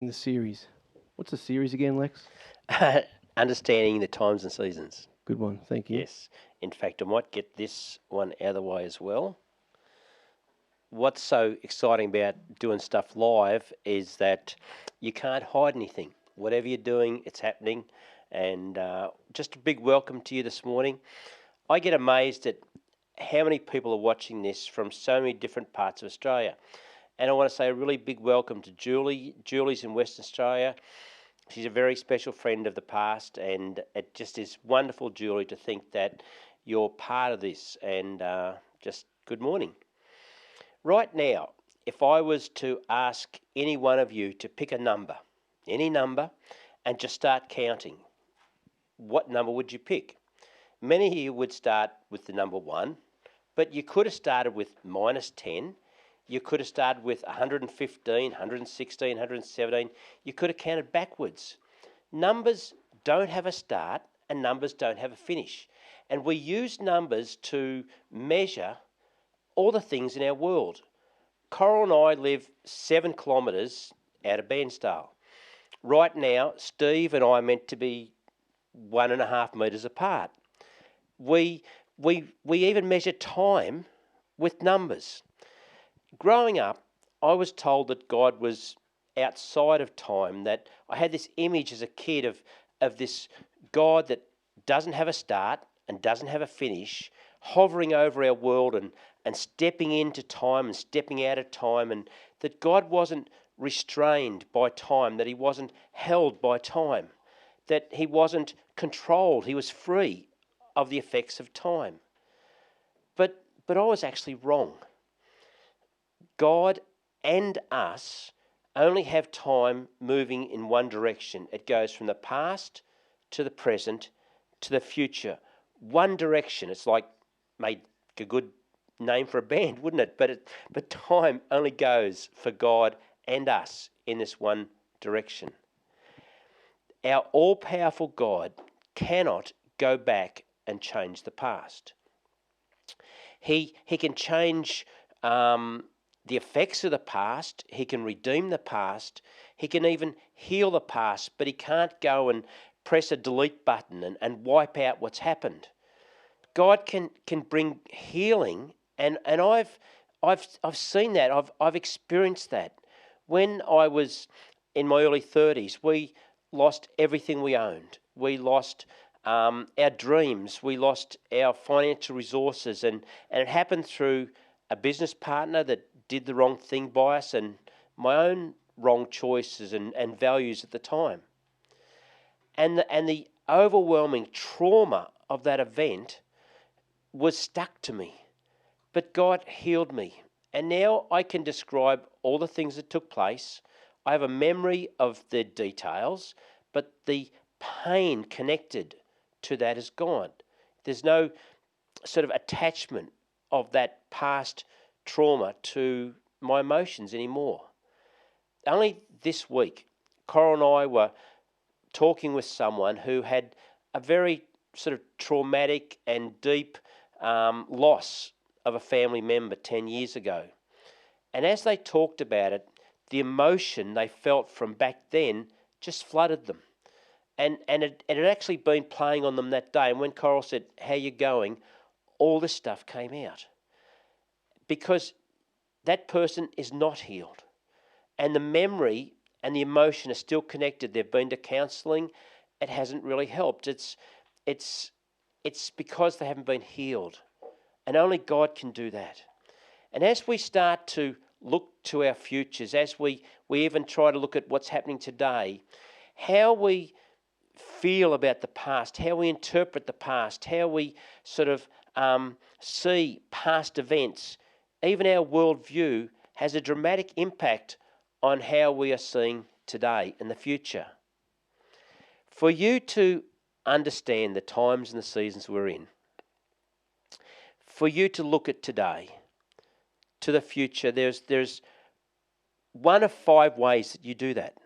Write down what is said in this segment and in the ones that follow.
in the series. What's the series again, Lex? Understanding the times and seasons. Good one, thank you. Yes. In fact, I might get this one out of the way as well. What's so exciting about doing stuff live is that you can't hide anything. Whatever you're doing, it's happening. And just a big welcome to you this morning. I get amazed at how many people are watching this from so many different parts of Australia. And I want to say a really big welcome to Julie. Julie's in Western Australia. She's a very special friend of the past, and it just is wonderful, Julie, to think that you're part of this. And just good morning. Right now, if I was to ask any one of you to pick a number, any number, and just start counting, what number would you pick? Many of you would start with the number 1, but you could have started with -10. You could have started with 115, 116, 117. You could have counted backwards. Numbers don't have a start and numbers don't have a finish. And we use numbers to measure all the things in our world. Coral and I live 7 kilometres out of Bairnsdale. Right now, Steve and I are meant to be 1.5 metres apart. We even measure time with numbers. Growing up, I was told that God was outside of time, that I had this image as a kid of this God that doesn't have a start and doesn't have a finish, hovering over our world and stepping into time and stepping out of time, and that God wasn't restrained by time, that he wasn't held by time, that he wasn't controlled, he was free of the effects of time. But I was actually wrong. God and us only have time moving in one direction. It goes from the past to the present to the future. One direction. It's like made a good name for a band, wouldn't it? But time only goes for God and us in this one direction. Our all-powerful God cannot go back and change the past. He can change the effects of the past. He can redeem the past. He can even heal the past, but he can't go and press a delete button and wipe out what's happened. God can bring healing, and I've seen that. I've experienced that. When I was in my early 30s, we lost everything we owned. We lost our dreams. We lost our financial resources, and it happened through a business partner that did the wrong thing by us and my own wrong choices and values at the time. And the overwhelming trauma of that event was stuck to me. But God healed me. And now I can describe all the things that took place. I have a memory of the details, but the pain connected to that is gone. There's no sort of attachment of that past trauma to my emotions anymore. Only this week, Coral and I were talking with someone who had a very sort of traumatic and deep loss of a family member 10 years ago. And as they talked about it, the emotion they felt from back then just flooded them. And it had actually been playing on them that day. And when Coral said, "How you going?" all this stuff came out. Because that person is not healed. And the memory and the emotion are still connected. They've been to counselling. It hasn't really helped. It's because they haven't been healed. And only God can do that. And as we start to look to our futures, as we even try to look at what's happening today, how we feel about the past, how we interpret the past, how we sort of see past events, even our worldview has a dramatic impact on how we are seeing today and the future. For you to understand the times and the seasons we're in, for you to look at today, to the future, there's one of 5 ways that you do that.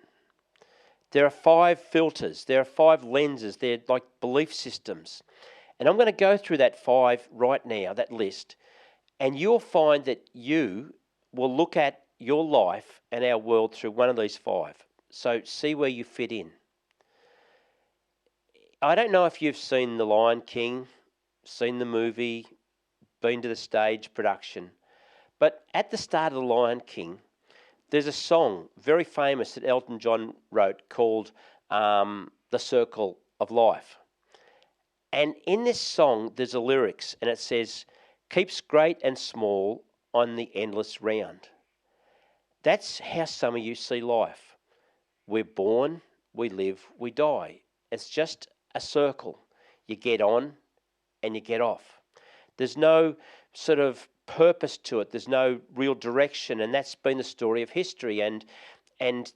There are 5 filters, there are 5 lenses, they're like belief systems. And I'm going to go through that 5 right now, that list, and you'll find that you will look at your life and our world through one of these 5. So see where you fit in. I don't know if you've seen The Lion King, seen the movie, been to the stage production, but at the start of The Lion King, there's a song very famous that Elton John wrote called The Circle of Life. And in this song, there's a lyrics, and it says, keeps great and small on the endless round. That's how some of you see life. We're born, we live, we die. It's just a circle. You get on and you get off. There's no sort of purpose to it. There's no real direction, and that's been the story of history. And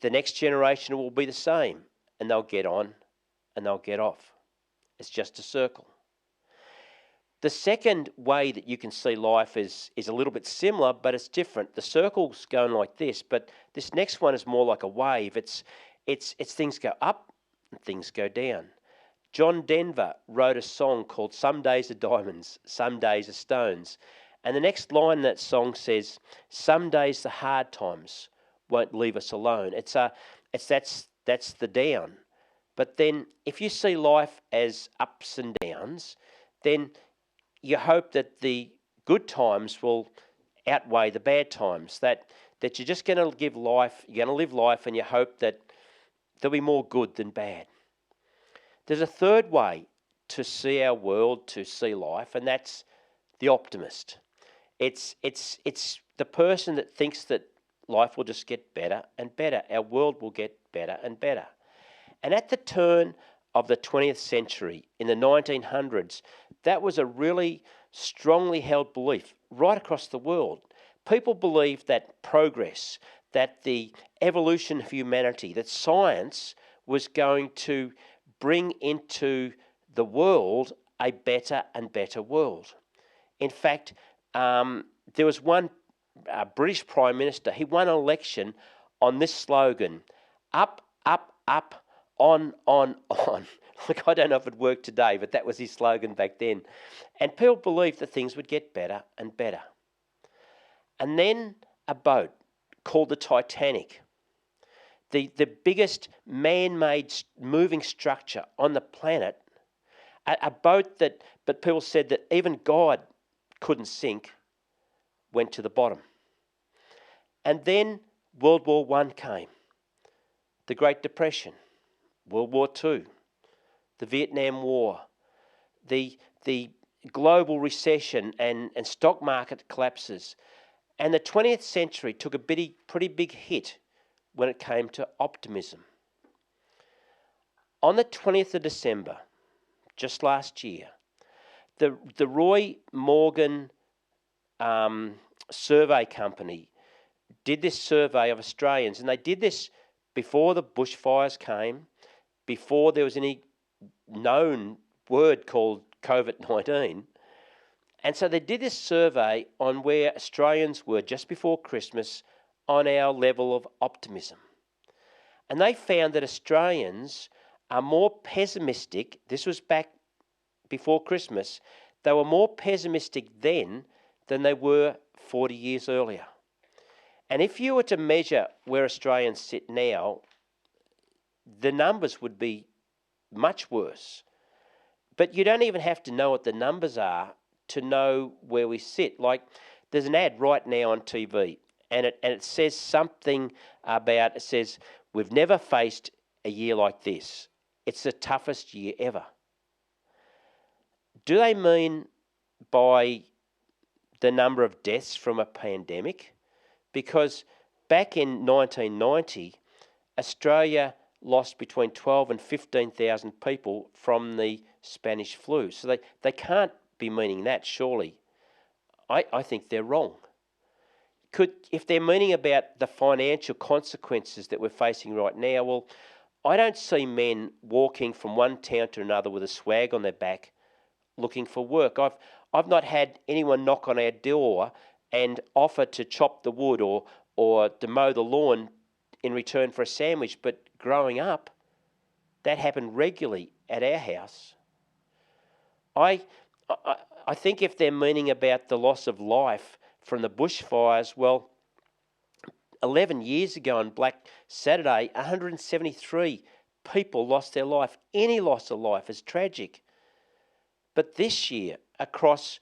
the next generation will be the same, and they'll get on and they'll get off. It's just a circle. The second way that you can see life is a little bit similar, but it's different. The circle's going like this, but this next one is more like a wave. It's things go up and things go down. John Denver wrote a song called Some Days Are Diamonds, Some Days Are Stones. And the next line in that song says, some days the hard times won't leave us alone. That's the down. But then if you see life as ups and downs, then you hope that the good times will outweigh the bad times, that you're just going to live life and you hope that there'll be more good than bad. There's a third way to see our world, to see life, and that's the optimist. It's the person that thinks that life will just get better and better. Our world will get better and better. And at the turn of the 20th century, in the 1900s, that was a really strongly held belief right across the world. People believed that progress, that the evolution of humanity, that science was going to bring into the world a better and better world. In fact, there was one British Prime Minister, he won an election on this slogan, up, up, up, on, on. Look, I don't know if it worked today, but that was his slogan back then. And people believed that things would get better and better. And then a boat called the Titanic, the biggest man-made moving structure on the planet, a boat but people said that even God couldn't sink, went to the bottom. And then World War I came, the Great Depression, World War II, the Vietnam War, the global recession and stock market collapses. And the 20th century took a pretty big hit when it came to optimism. On the 20th of December, just last year, the Roy Morgan survey company did this survey of Australians, and they did this before the bushfires came, before there was any known word called COVID-19. And so they did this survey on where Australians were just before Christmas on our level of optimism. And they found that Australians are more pessimistic. This was back before Christmas. They were more pessimistic then than they were 40 years earlier. And if you were to measure where Australians sit now, the numbers would be much worse. But you don't even have to know what the numbers are to know where we sit. Like, there's an ad right now on TV, and it says something about, it says, we've never faced a year like this. It's the toughest year ever. Do they mean by the number of deaths from a pandemic? Because back in 1990, Australia lost between 12 and 15,000 people from the Spanish flu. So they can't be meaning that, surely. I think they're wrong. If they're meaning about the financial consequences that we're facing right now, well, I don't see men walking from one town to another with a swag on their back looking for work. I've not had anyone knock on our door and offer to chop the wood or to mow the lawn in return for a sandwich. But growing up, that happened regularly at our house. I think if they're meaning about the loss of life from the bushfires, well, 11 years ago on Black Saturday, 173 people lost their life. Any loss of life is tragic. But this year, across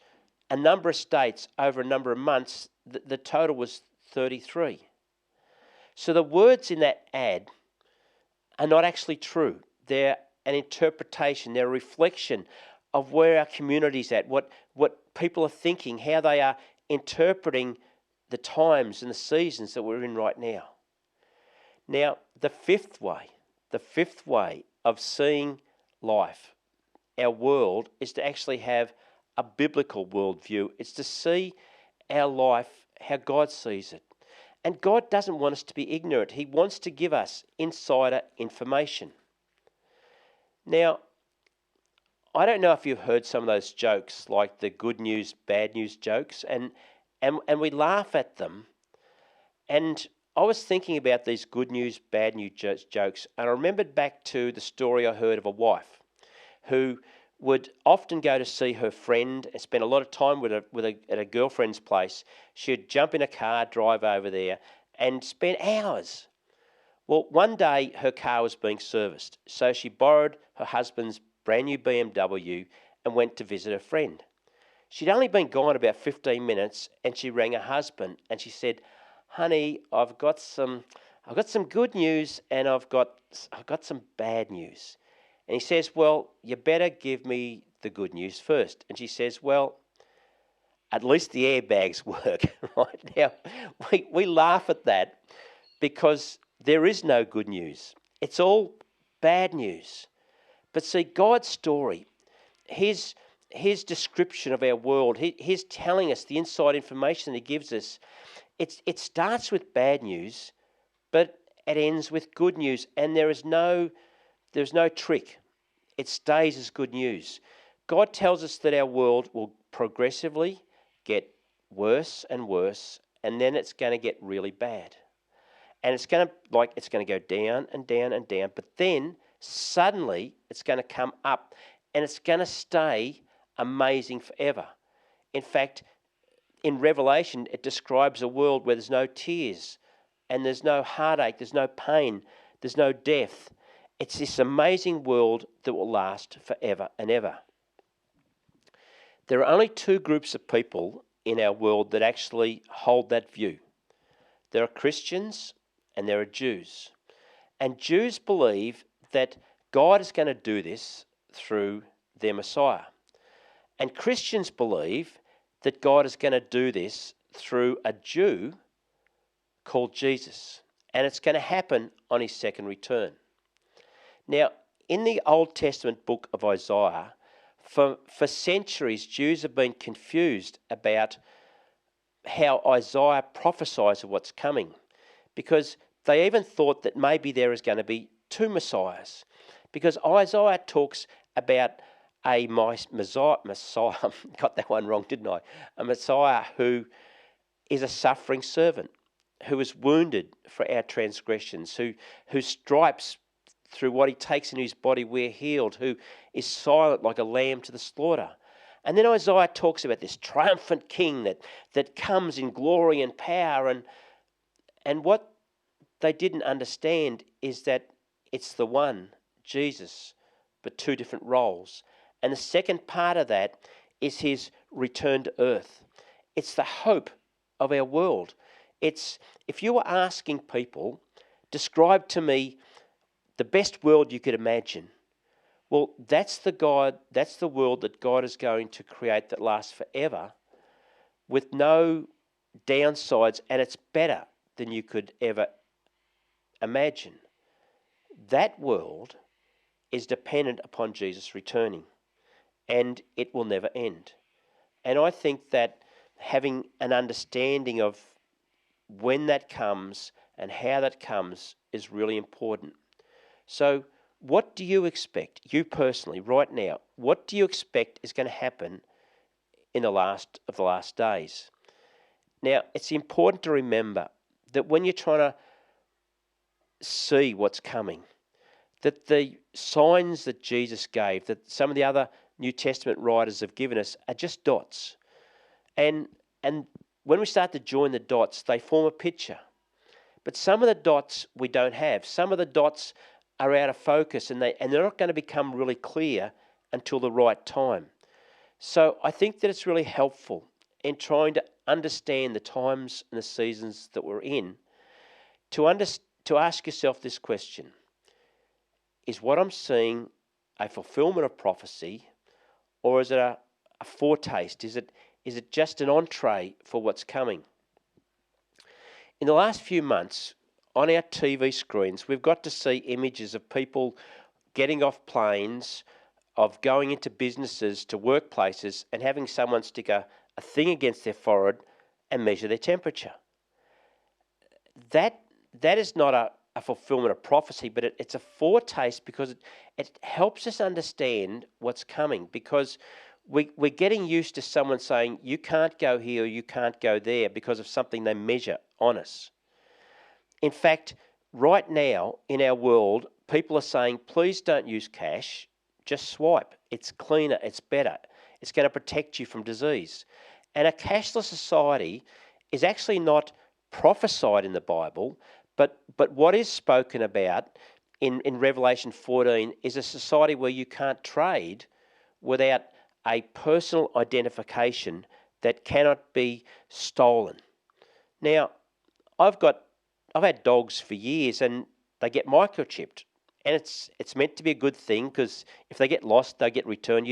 a number of states over a number of months, the total was 33. So the words in that ad are not actually true. They're an interpretation, they're a reflection of where our community's at, what people are thinking, how they are interpreting the times and the seasons that we're in right now. Now, the fifth way of seeing life, our world, is to actually have a biblical worldview. It's to see our life how God sees it. And God doesn't want us to be ignorant. He wants to give us insider information. Now, I don't know if you've heard some of those jokes, like the good news, bad news jokes, and we laugh at them. And I was thinking about these good news, bad news jokes, and I remembered back to the story I heard of a wife who would often go to see her friend and spend a lot of time at a girlfriend's place. She'd jump in a car, drive over there, and spend hours. Well, one day her car was being serviced, so she borrowed her husband's brand new BMW and went to visit her friend. She'd only been gone about 15 minutes, and she rang her husband and she said, "Honey, I've got some good news and I've got some bad news." And he says, "Well, you better give me the good news first." And she says, "Well, at least the airbags work." Right now, we laugh at that because there is no good news. It's all bad news. But see, God's story, his description of our world, his telling us the inside information that he gives us, it starts with bad news, but it ends with good news. And there's no trick. It stays as good news. God tells us that our world will progressively get worse and worse, and then it's going to get really bad. And it's going to go down and down and down, but then suddenly it's going to come up and it's going to stay amazing forever. In fact, in Revelation, it describes a world where there's no tears and there's no heartache, there's no pain, there's no death. It's this amazing world that will last forever and ever. There are only two groups of people in our world that actually hold that view. There are Christians and there are Jews. And Jews believe that God is going to do this through their Messiah. And Christians believe that God is going to do this through a Jew called Jesus. And it's going to happen on his second return. Now, in the Old Testament book of Isaiah, for centuries, Jews have been confused about how Isaiah prophesies of what's coming, because they even thought that maybe there is going to be two Messiahs, because Isaiah talks about a Messiah, got that one wrong, didn't I? A Messiah who is a suffering servant, who is wounded for our transgressions, whose stripes through what he takes in his body we're healed, who is silent like a lamb to the slaughter. And then Isaiah talks about this triumphant king that comes in glory and power, and what they didn't understand is that it's the one, Jesus, but two different roles. And the second part of that is his return to earth. It's the hope of our world. It's, if you were asking people, describe to me the best world you could imagine, well, that's the world that God is going to create that lasts forever with no downsides, and it's better than you could ever imagine. That world is dependent upon Jesus returning, and it will never end. And I think that having an understanding of when that comes and how that comes is really important. So what do you expect, you personally, right now, what do you expect is going to happen in the last days? Now, it's important to remember that when you're trying to see what's coming, that the signs that Jesus gave, that some of the other New Testament writers have given us, are just dots. And when we start to join the dots, they form a picture. But some of the dots we don't have. Some of the dots are out of focus, and they're not going to become really clear until the right time. So I think that it's really helpful in trying to understand the times and the seasons that we're in to ask yourself this question: is what I'm seeing a fulfillment of prophecy, or is it a foretaste? Is it just an entree for what's coming? In the last few months, on our TV screens, we've got to see images of people getting off planes, of going into businesses, to workplaces, and having someone stick a thing against their forehead and measure their temperature. That is not a fulfillment of prophecy, but it's a foretaste, because it helps us understand what's coming, because we're getting used to someone saying, you can't go here or you can't go there because of something they measure on us. In fact, right now in our world, people are saying, please don't use cash, just swipe. It's cleaner, it's better. It's going to protect you from disease. And a cashless society is actually not prophesied in the Bible, but what is spoken about in Revelation 14 is a society where you can't trade without a personal identification that cannot be stolen. Now, I've had dogs for years, and they get microchipped, and it's meant to be a good thing, because if they get lost, they get returned.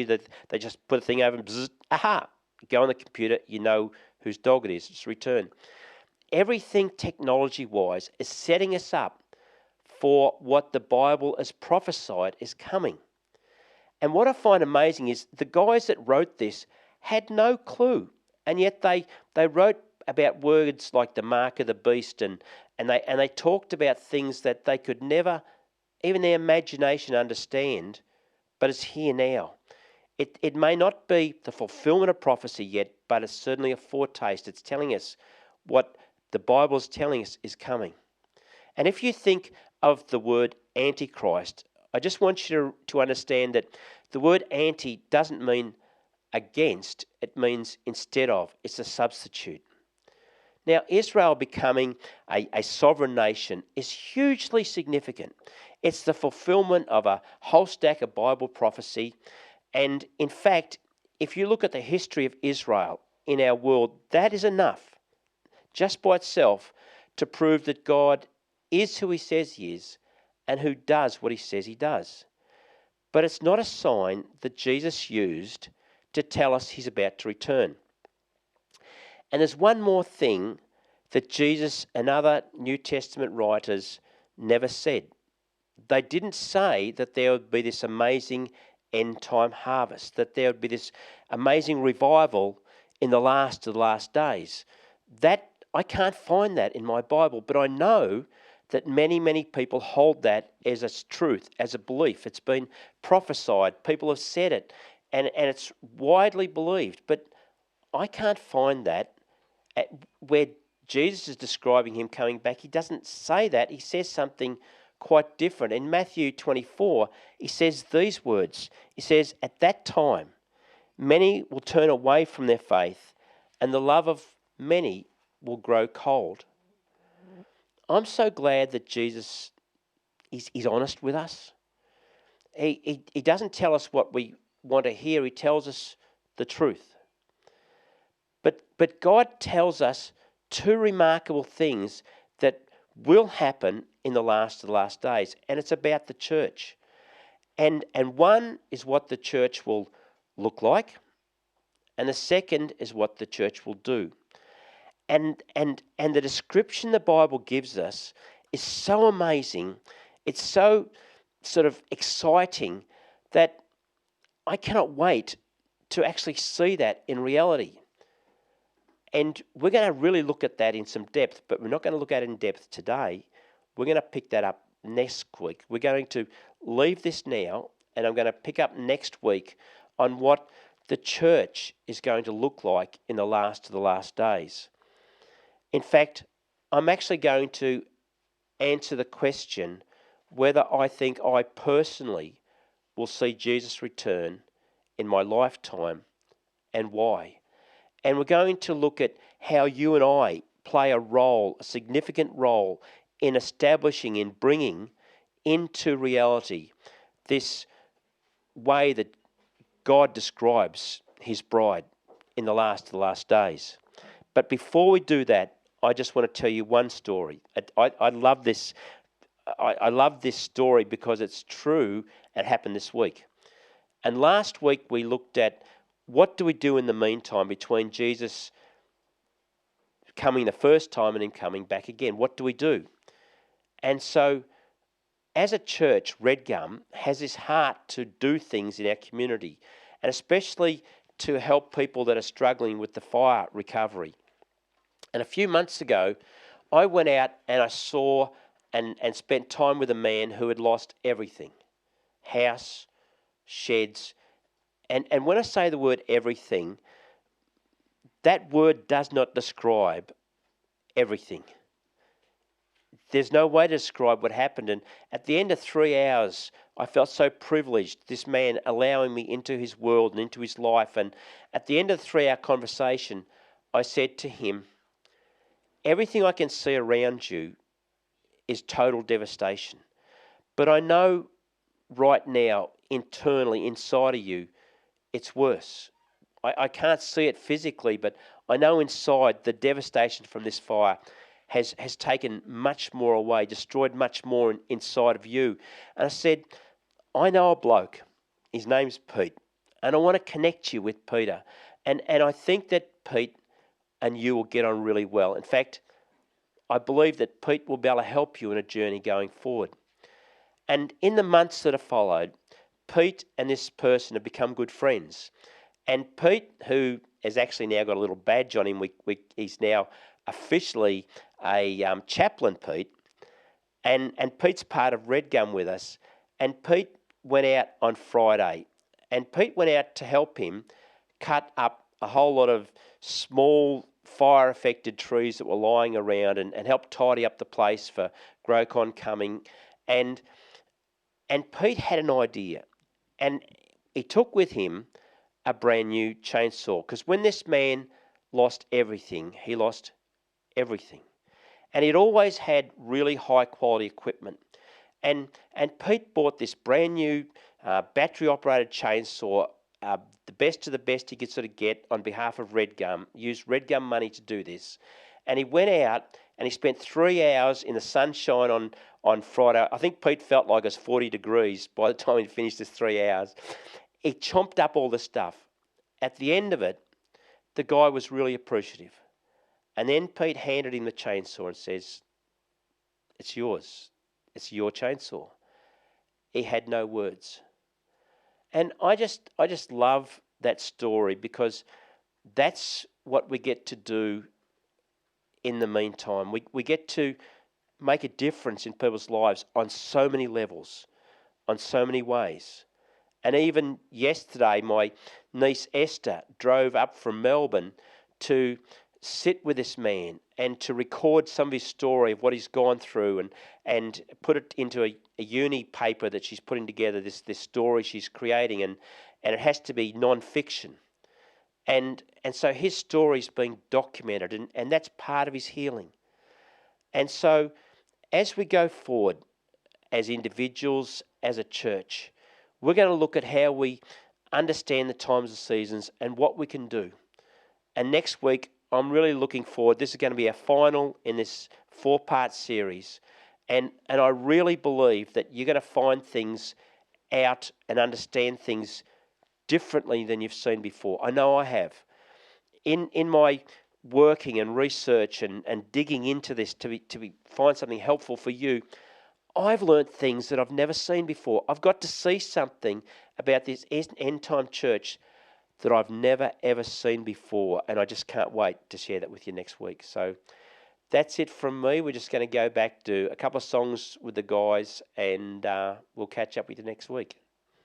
They just put a thing over and bzz, aha, go on the computer, you know whose dog it is. It's returned. Everything technology-wise is setting us up for what the Bible has prophesied is coming. And what I find amazing is the guys that wrote this had no clue, and yet they wrote about words like the mark of the beast, and they talked about things that they could never, even their imagination, understand, but it's here now. It may not be the fulfillment of prophecy yet, but it's certainly a foretaste. It's telling us what the Bible is telling us is coming. And if you think of the word Antichrist, I just want you to understand that the word anti doesn't mean against, it means instead of. It's a substitute. Now, Israel becoming a sovereign nation is hugely significant. It's the fulfillment of a whole stack of Bible prophecy. And in fact, if you look at the history of Israel in our world, that is enough, just by itself, to prove that God is who he says he is and who does what he says he does. But it's not a sign that Jesus used to tell us he's about to return. And there's one more thing that Jesus and other New Testament writers never said. They didn't say that there would be this amazing end-time harvest, that there would be this amazing revival in the last of the last days. That I can't find that in my Bible, but I know that many, many people hold that as a truth, as a belief. It's been prophesied. People have said it, and it's widely believed. But I can't find that where Jesus is describing him coming back. He doesn't say that. He says something quite different. In Matthew 24, he says these words. He says, at that time, many will turn away from their faith, and the love of many will grow cold. I'm so glad that Jesus is honest with us. He doesn't tell us what we want to hear. He tells us the truth. But God tells us two remarkable things that will happen in the last of the last days, and it's about the church. And one is what the church will look like, and the second is what the church will do. And the description the Bible gives us is so amazing, it's so sort of exciting that I cannot wait to actually see that in reality. And we're going to really look at that in some depth, but we're not going to look at it in depth today. We're going to pick that up next week. We're going to leave this now, and I'm going to pick up next week on what the church is going to look like in the last of the last days. In fact, I'm actually going to answer the question whether I think I personally will see Jesus return in my lifetime and why. And we're going to look at how you and I play a role, a significant role, in establishing, in bringing into reality this way that God describes his bride in the last of the last days. But before we do that, I just want to tell you one story. I love this. I love this story because it's true. It happened this week. And last week we looked at what do we do in the meantime between Jesus coming the first time and him coming back again. What do we do? And so as a church, Redgum has this heart to do things in our community, and especially to help people that are struggling with the fire recovery. And a few months ago, I went out and I saw and spent time with a man who had lost everything. House, sheds. And when I say the word everything, that word does not describe everything. There's no way to describe what happened. And at the end of 3 hours, I felt so privileged, this man allowing me into his world and into his life. And at the end of the 3-hour conversation, I said to him, everything I can see around you is total devastation. But I know right now, internally, inside of you, it's worse. I can't see it physically, but I know inside the devastation from this fire has taken much more away, destroyed much more inside of you. And I said, I know a bloke. His name's Pete. And I want to connect you with Peter. And I think that Pete and you will get on really well. In fact, I believe that Pete will be able to help you in a journey going forward. And in the months that have followed, Pete and this person have become good friends. And Pete, who has actually now got a little badge on him, he's now officially a chaplain, Pete. And Pete's part of Redgum with us. And Pete went out on Friday. And Pete went out to help him cut up a whole lot of small fire-affected trees that were lying around and help tidy up the place for GrowCon coming. And Pete had an idea. And he took with him a brand new chainsaw. Because when this man lost everything, he lost everything. And he'd always had really high-quality equipment. And Pete bought this brand new battery-operated chainsaw, the best of the best he could sort of get on behalf of Redgum, used Redgum money to do this. And he went out and he spent 3 hours in the sunshine on Friday. I think Pete felt like it was 40 degrees by the time he finished his 3 hours. He chomped up all the stuff. At the end of it, the guy was really appreciative. And then Pete handed him the chainsaw and says, it's yours. It's your chainsaw. He had no words. And I just love that story because that's what we get to do in the meantime. We get to make a difference in people's lives on so many levels, on so many ways. And even yesterday, my niece Esther drove up from Melbourne to sit with this man and to record some of his story of what he's gone through and put it into a uni paper that she's putting together, this story she's creating, and it has to be non-fiction. And so his story's being documented, and that's part of his healing. And so as we go forward as individuals, as a church, we're going to look at how we understand the times and seasons and what we can do. And next week, I'm really looking forward. This is going to be our final in this 4-part series. And I really believe that you're going to find things out and understand things differently than you've seen before. I know I have. In my working and research and digging into this to find something helpful for you, I've learnt things that I've never seen before. I've got to see something about this end-time church that I've never, ever seen before, and I just can't wait to share that with you next week. So that's it from me. We're just going to go back to a couple of songs with the guys, and we'll catch up with you next week.